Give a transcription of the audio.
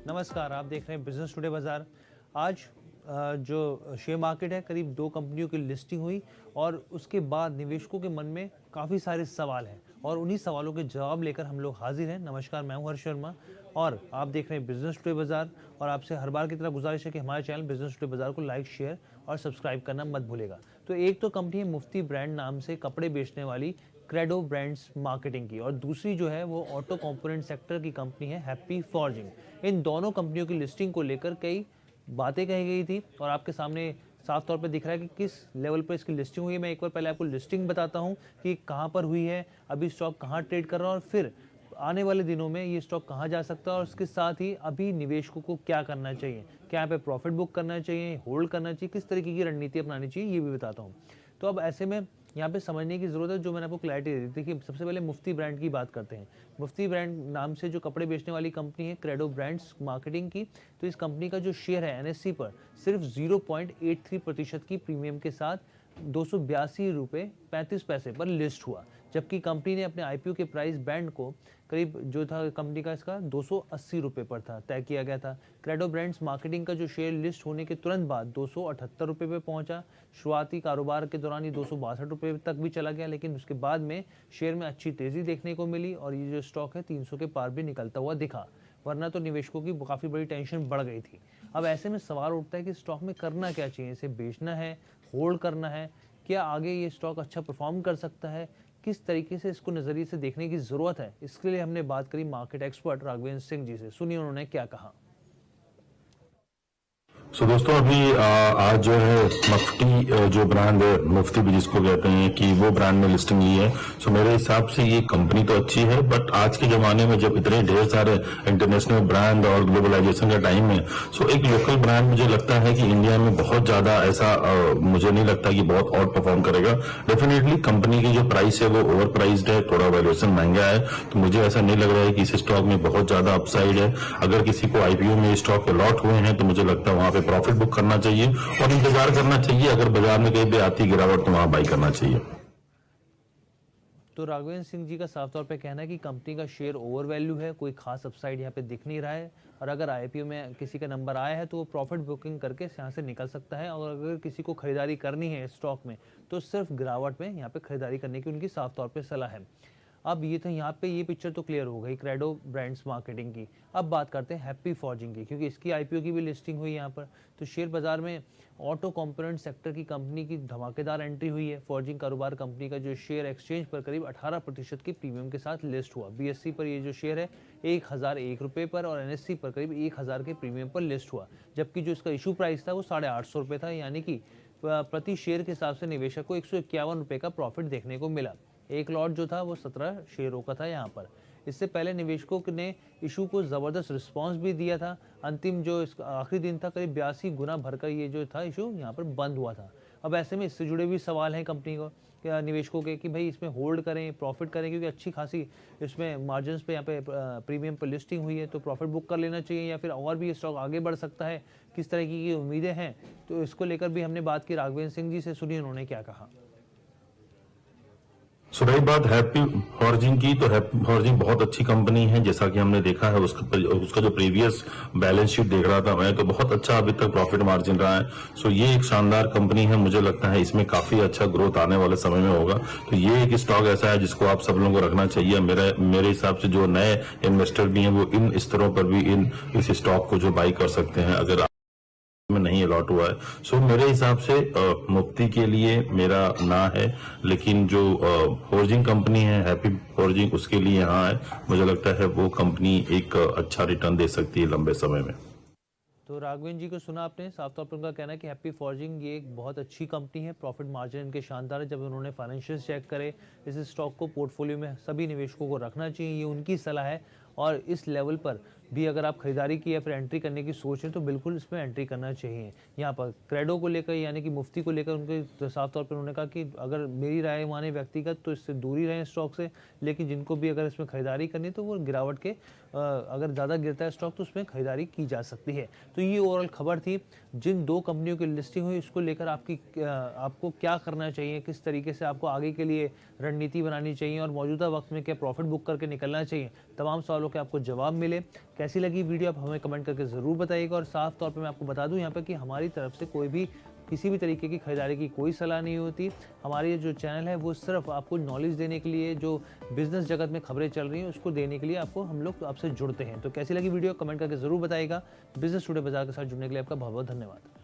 नमस्कार, आप देख रहे हैं बिजनेस टुडे बाजार। आज जो शेयर मार्केट है, करीब 2 कंपनियों की लिस्टिंग हुई और उसके बाद निवेशकों के मन में काफ़ी सारे सवाल हैं और उन्हीं सवालों के जवाब लेकर हम लोग हाजिर हैं। नमस्कार, मैं हूं हर्ष शर्मा और आप देख रहे हैं बिजनेस टुडे बाजार। और आपसे हर बार की तरह गुजारिश है कि हमारे चैनल बिजनेस टुडे बाजार को लाइक, शेयर और सब्सक्राइब करना मत भूलेगा। तो एक तो कंपनी है मुफ्ती ब्रांड नाम से कपड़े बेचने वाली क्रेडो ब्रांड्स मार्केटिंग की, और दूसरी जो है वो ऑटो कंपोनेंट सेक्टर की कंपनी है हैप्पी फॉर्जिंग। इन दोनों कंपनियों की लिस्टिंग को लेकर कई बातें कही गई थी और आपके सामने साफ तौर पे दिख रहा है कि किस लेवल पर इसकी लिस्टिंग हुई है। मैं एक बार पहले आपको लिस्टिंग बताता हूं कि कहां पर हुई है, अभी स्टॉक कहां ट्रेड कर रहा है और फिर आने वाले दिनों में ये स्टॉक कहां जा सकता है, और उसके साथ ही अभी निवेशकों को क्या करना चाहिए, क्या यहाँ पे प्रॉफिट बुक करना चाहिए, होल्ड करना चाहिए, किस तरीके की रणनीति अपनानी चाहिए, ये भी बताता हूँ। तो अब ऐसे में यहाँ पे समझने की ज़रूरत है, जो मैंने आपको क्लैरिटी दे दी। देखिए, सबसे पहले मुफ्ती ब्रांड की बात करते हैं। मुफ्ती ब्रांड नाम से जो कपड़े बेचने वाली कंपनी है क्रेडो ब्रांड्स मार्केटिंग की, तो इस कंपनी का जो शेयर है एनएससी पर सिर्फ 0.83% की प्रीमियम के साथ 282 रुपये 35 पैसे पर लिस्ट हुआ, जबकि कंपनी ने अपने आईपीओ के प्राइस बैंड को करीब जो था कंपनी का इसका 280 रुपये पर था तय किया गया था। क्रेडो ब्रांड्स मार्केटिंग का जो शेयर लिस्ट होने के तुरंत बाद 278 रुपये पे पहुंचा। शुरुआती कारोबार के दौरान ये 262 रुपये तक भी चला गया, लेकिन उसके बाद में शेयर में अच्छी तेज़ी देखने को मिली और ये जो स्टॉक है 300 के पार भी निकलता हुआ दिखा, वरना तो निवेशकों की काफ़ी बड़ी टेंशन बढ़ गई थी। अब ऐसे में सवाल उठता है कि स्टॉक में करना क्या चाहिए, इसे बेचना है, होल्ड करना है, क्या आगे ये स्टॉक अच्छा परफॉर्म कर सकता है, किस तरीके से इसको नज़रिए से देखने की ज़रूरत है। इसके लिए हमने बात करी मार्केट एक्सपर्ट राघवेंद्र सिंह जी से। सुनिए उन्होंने क्या कहा। दोस्तों अभी आज जो है मफ्ती जो ब्रांड है, मुफ्ती भी जिसको कहते हैं, कि वो ब्रांड ने लिस्टिंग ली है। मेरे हिसाब से ये कंपनी तो अच्छी है, बट आज के जमाने में जब इतने ढेर सारे इंटरनेशनल ब्रांड और ग्लोबलाइजेशन का टाइम है, एक लोकल ब्रांड मुझे लगता है कि इंडिया में बहुत ज्यादा ऐसा मुझे नहीं लगता कि बहुत और परफॉर्म करेगा। डेफिनेटली कंपनी की जो प्राइस है वो ओवर प्राइस्ड है, थोड़ा वैल्यूएशन महंगा है, तो मुझे ऐसा नहीं लग रहा है कि इस स्टॉक में बहुत ज्यादा अपसाइड है। अगर किसी को आईपीओ में स्टॉक अलॉट हुए हैं तो मुझे लगता है वहां पे प्रॉफिट बुक करना चाहिए और इंतजार करना चाहिए। अगर बाजार में कहीं भी आती गिरावट तो वहां बाई करना चाहिए। तो राघवेंद्र सिंह जी का साफ तौर पे कहना है कि कंपनी का शेयर ओवर वैल्यू है, कोई खास अपसाइड यहाँ पे दिख नहीं रहा है, और अगर आईपीओ में किसी का नंबर आया है तो वो प्रॉफिट बुकिंग करके यहाँ से निकल सकता है, और अगर किसी को खरीदारी करनी है स्टॉक में तो सिर्फ गिरावट में यहाँ पे खरीदारी करने की उनकी साफ तौर पे सलाह है। अब ये तो यहाँ पे ये पिक्चर तो क्लियर हो गई क्रेडो ब्रांड्स मार्केटिंग की। अब बात करते हैं हैप्पी फॉर्जिंग की, क्योंकि इसकी आईपीओ की भी लिस्टिंग हुई यहाँ पर। तो शेयर बाजार में ऑटो कंपोनेंट सेक्टर की कंपनी की धमाकेदार एंट्री हुई है। फॉर्जिंग कारोबार कंपनी का जो शेयर एक्सचेंज पर करीब 18% की प्रीमियम के साथ लिस्ट हुआ। बीएससी पर ये जो शेयर है 1001 रुपये पर और एनएससी पर करीब 1000 के प्रीमियम पर लिस्ट हुआ, जबकि जो इसका इशू प्राइस था वो 850 रुपये था, यानी कि प्रति शेयर के हिसाब से निवेशक को 151 रुपये का प्रॉफिट देखने को मिला। एक लॉट जो था वो 17 शेयरों का था यहाँ पर। इससे पहले निवेशकों ने इशू को ज़बरदस्त रिस्पांस भी दिया था। अंतिम जो इसका आखिरी दिन था, करीब 82 गुना भरकर ये जो था इशू यहाँ पर बंद हुआ था। अब ऐसे में इससे जुड़े भी सवाल हैं कंपनी को, निवेशकों के, कि भाई इसमें होल्ड करें, प्रॉफिट करें, क्योंकि अच्छी खासी इसमें मार्जिन्स पे यहाँ पे प्रीमियम पर लिस्टिंग हुई है, तो प्रॉफिट बुक कर लेना चाहिए या फिर और भी ये स्टॉक आगे बढ़ सकता है, किस तरह की उम्मीदें हैं। तो इसको लेकर भी हमने बात की राघवेंद्र सिंह जी से। सुनिए उन्होंने क्या कहा। रही बात हैप्पी फॉर्जिंग की, तो हैप्पी फॉर्जिंग बहुत अच्छी कंपनी है। जैसा कि हमने देखा है उसका जो प्रीवियस बैलेंस शीट देख रहा था मैं, तो बहुत अच्छा अभी तक प्रॉफिट मार्जिन रहा है। ये एक शानदार कंपनी है। मुझे लगता है इसमें काफी अच्छा ग्रोथ आने वाले समय में होगा। तो ये एक स्टॉक ऐसा है जिसको आप सब लोगों को रखना चाहिए। मेरे हिसाब से जो नए इन्वेस्टर भी हैं वो इन स्तरों पर भी इस स्टॉक को जो बाई कर सकते हैं, अगर में नहीं अलॉट हुआ है। मेरे हिसाब से मुफ्ती के लिए मेरा ना है, लेकिन जो फॉर्जिंग कंपनी है हैप्पी फॉर्जिंग, उसके लिए हाँ है। मुझे लगता है वो कंपनी एक अच्छा रिटर्न दे सकती है लंबे समय में। तो राघवेंद्र जी को सुना आपने, साफ तौर पर उनका कहना है कि हैप्पी फॉर्जिंग ये एक बहुत अच्छी कंपनी है, प्रॉफिट मार्जिन इनके शानदार है। जब उन्होंने फाइनेंशियल चेक करे, इस स्टॉक को पोर्टफोलियो में सभी निवेशकों को रखना चाहिए, ये उनकी सलाह है। और इस लेवल पर भी अगर आप खरीदारी की या फिर एंट्री करने की सोच हैं तो बिल्कुल इसमें एंट्री करना चाहिए। यहाँ पर क्रेडो को लेकर यानी कि मुफ्ती को लेकर उनके तो साफ तौर पर उन्होंने कहा कि अगर मेरी राय माने व्यक्तिगत तो इससे दूरी रहें स्टॉक से, लेकिन जिनको भी अगर इसमें खरीदारी करनी तो वो गिरावट के अगर ज़्यादा गिरता है स्टॉक तो उसमें खरीदारी की जा सकती है। तो ये ओवरऑल खबर थी। जिन दो कंपनियों की लिस्टिंग हुई इसको लेकर आपको क्या करना चाहिए, किस तरीके से आपको आगे के लिए रणनीति बनानी चाहिए और मौजूदा वक्त में क्या प्रॉफिट बुक करके निकलना चाहिए, तमाम सवालों सवालों के आपको जवाब मिले। कैसी लगी वीडियो आप हमें कमेंट करके ज़रूर बताइएगा। और साफ तौर पे मैं आपको बता दूं यहाँ पे कि हमारी तरफ से कोई भी किसी भी तरीके की खरीदारी की कोई सलाह नहीं होती। हमारी जो चैनल है वो सिर्फ आपको नॉलेज देने के लिए, जो बिज़नेस जगत में खबरें चल रही हैं उसको देने के लिए हम लोग आपसे जुड़ते हैं। तो कैसी लगी वीडियो कमेंट करके ज़रूर बताइएगा। बिज़नेस टुडे बाज़ार के साथ जुड़ने के लिए आपका बहुत बहुत धन्यवाद।